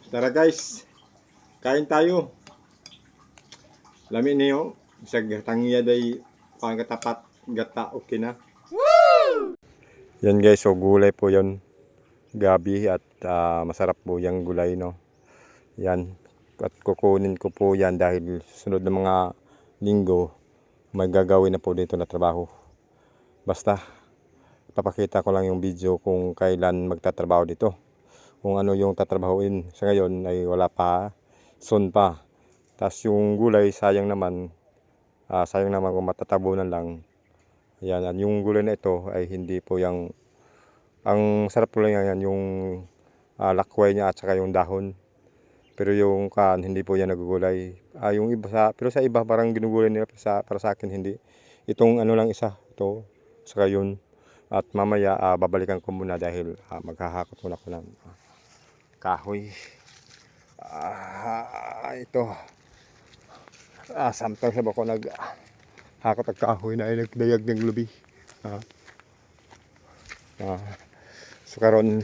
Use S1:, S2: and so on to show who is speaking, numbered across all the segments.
S1: Tara guys, kain tayo. Lami niyo, bisag tangiya day pangkatapat gata okay na. Yan guys, so gulay po yon. Gabi at masarap po yung gulay no. Yan. At kukunin ko po yan dahil sunod na mga linggo may gagawin na po dito na trabaho. Basta papakita ko lang yung video kung kailan magtatrabaho dito. Kung ano yung tatrabahuin. Sa ngayon ay wala pa, soon pa. Tapos yung gulay sayang naman kung matatabunan lang. Ayan, yung gulay na ito ay hindi po yung, ang sarap po lang yan yung lakway niya at saka yung dahon. Pero yung hindi po yan nagugulay. Yung iba pero sa iba parang ginugulay nila, para sa akin hindi. Itong ano lang isa, ito, saka yun. At mamaya babalikan ko muna dahil maghahakot muna ko ng kahoy. Ito. Samtang sa bako naghakot ang kahoy na ay nagdayag ng lubi. So karon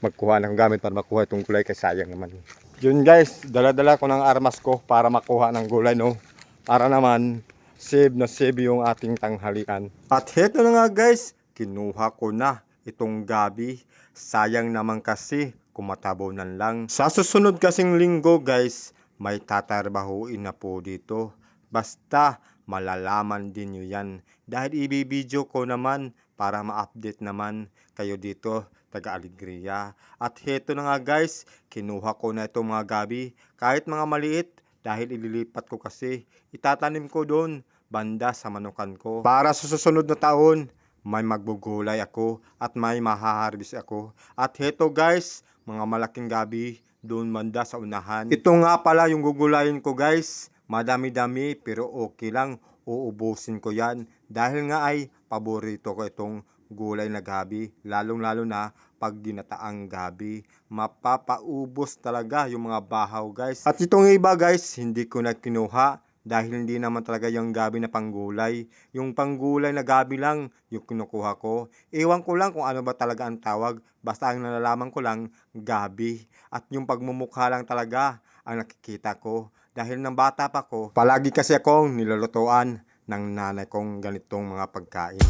S1: magkuha ng gamit para makuha itong gulay kasi sayang naman. Yun guys, dala-dala ko ng armas ko para makuha ng gulay no. Para naman save na save yung ating tanghalian. At heto na nga guys, kinuha ko na itong gabi. Sayang naman kasi kumatabunan lang. Sa susunod kasing linggo guys, may tatarbahuin na po dito. Basta malalaman din nyo yan. Dahil ibibideo ko naman para ma-update naman kayo dito, taga Alegria. At heto na nga guys, kinuha ko na itong mga gabi. Kahit mga maliit, dahil ililipat ko kasi. Itatanim ko doon, banda sa manukan ko. Para sa susunod na taon, may magbugulay ako at may mahaharbis ako. At heto guys, mga malaking gabi doon banda sa unahan. Ito nga pala yung gugulayin ko guys. Madami-dami pero okay lang. Uubusin ko yan. Dahil nga ay paborito ko itong gulay na gabi. Lalong-lalo na pag ginataang gabi. Mapapaubos talaga yung mga bahaw guys. At itong iba guys, hindi ko na kinuha. Dahil hindi naman talaga yung gabi na panggulay. Yung panggulay na gabi lang yung kinukuha ko. Ewan ko lang kung ano ba talaga ang tawag. Basta ang nalalaman ko lang, gabi. At yung pagmumukha lang talaga ang nakikita ko. Dahil ng bata pa ko, palagi kasi akong nilulutuan ng nanay kong ganitong mga pagkain.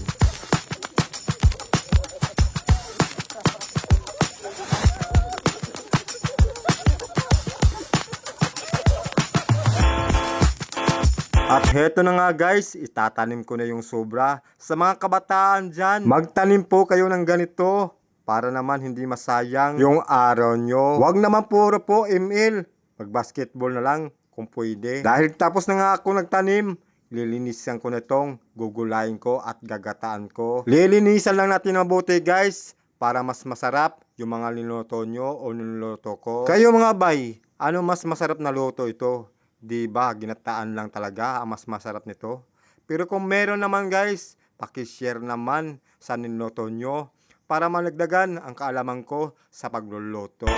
S1: At heto na nga guys, itatanim ko na yung sobra. Sa mga kabataan dyan, magtanim po kayo ng ganito para naman hindi masayang yung araw nyo. Huwag naman puro po ML, mag-basketball na lang kung pwede. Dahil tapos na nga ako nagtanim, lilinisan ko na itong gugulayin ko at gagataan ko. Lilinisan lang natin mabuti guys para mas masarap yung mga niluto nyo o niluto ko. Kayo mga bay, ano mas masarap na luto ito? Diba, ginataan lang talaga ang mas masarap nito. Pero kung meron naman guys, pakishare naman sa niluto nyo para malagdagan ang kaalaman ko sa pagluluto.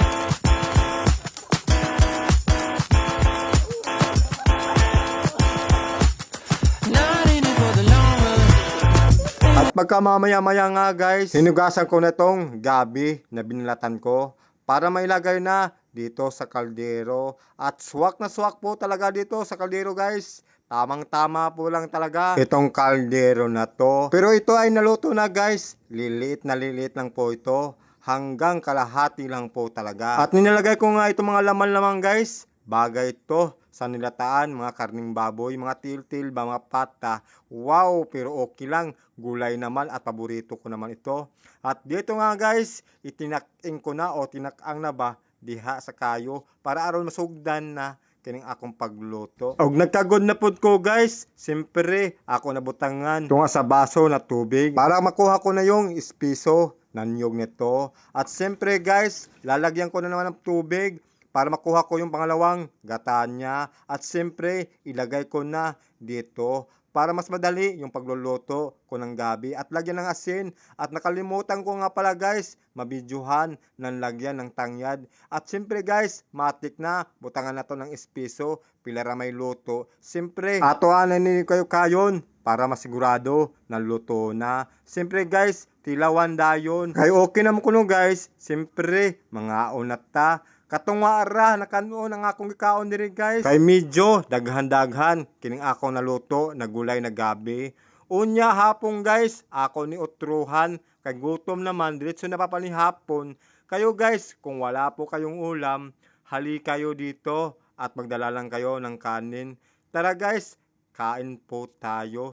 S1: At pagka mamaya-maya nga guys, hinugasan ko na itong gabi na binalatan ko para mailagay na dito sa kaldero. At swak na swak po talaga dito sa kaldero guys. Tamang-tama po lang talaga itong kaldero na to. Pero ito ay naluto na guys. Liliit na liliit lang po ito. Hanggang kalahati lang po talaga. At nilalagay ko nga itong mga laman-laman guys. Bagay ito sa nilataan, mga karning baboy, mga til-til, mga pata. Wow, pero okay lang. Gulay naman at paborito ko naman ito. At dito nga guys, itinaking ko na o tinakang na ba diha sa kayo para aron masugdan na kining akong pagluto. Og nagkagod na pud ko guys, siyempre ako nabutangan tunga sa baso na tubig para makuha ko na yung espiso na niyog nito. At siyempre guys, lalagyan ko na naman ng tubig para makuha ko yung pangalawang gata niya. At siyempre, ilagay ko na dito para mas madali yung pagluluto ko ng gabi. At lagyan ng asin. At nakalimutan ko nga pala guys, mabidyohan ng lagyan ng tangyad. At siyempre guys, matik na. Butangan na to ng espiso. Pilara may luto. Siyempre, atoanan ninyo kayo kayon para masigurado na luto na. Siyempre guys, tilawan dayon. Kay okay naman kuno guys. Siyempre, mga unat ta. Katong ara nakanuon ang akong gikaon diri guys. Kay medyo daghan-daghan kining ako naluto, nagulay na gabi. Unya hapon guys, ako ni utruhan. Kay gutom naman, diretso na papani hapon. Kayo guys, kung wala po kayong ulam, hali kayo dito at magdala lang kayo ng kanin. Tara guys, kain po tayo.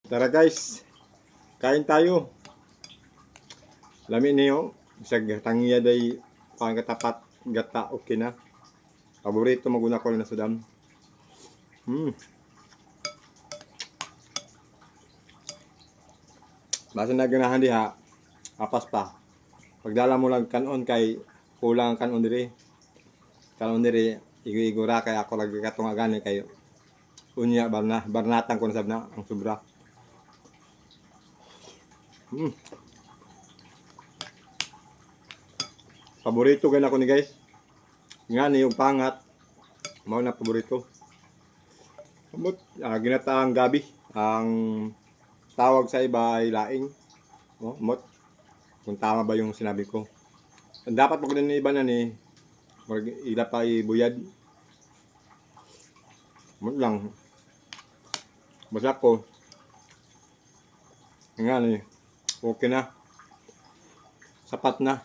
S1: Tara guys, kain tayo. Lami niyo, bisag tangiya day pangkatapat gata okay na. Paborito maguna ko na sudam. Basta na ganahan diha, apas pa. Pagdala mo lang kanon kay kulang ang kanon diri. Kanon diri igo-igura kay ako lagi katong agani kay unya barnatan ko na sab na ang sobra. Paborito gana ko ni guys. Nga ni yung pangat. Mao na paborito. Amot ginataang gabi ang tawag sa iba ay laing. Oh, mot. Kung tama ba yung sinabi ko. Dapat pag ni iba na ni ila pa ibuyad. Mot lang. Basta ko. Nga ni. Okay na. Sapat na.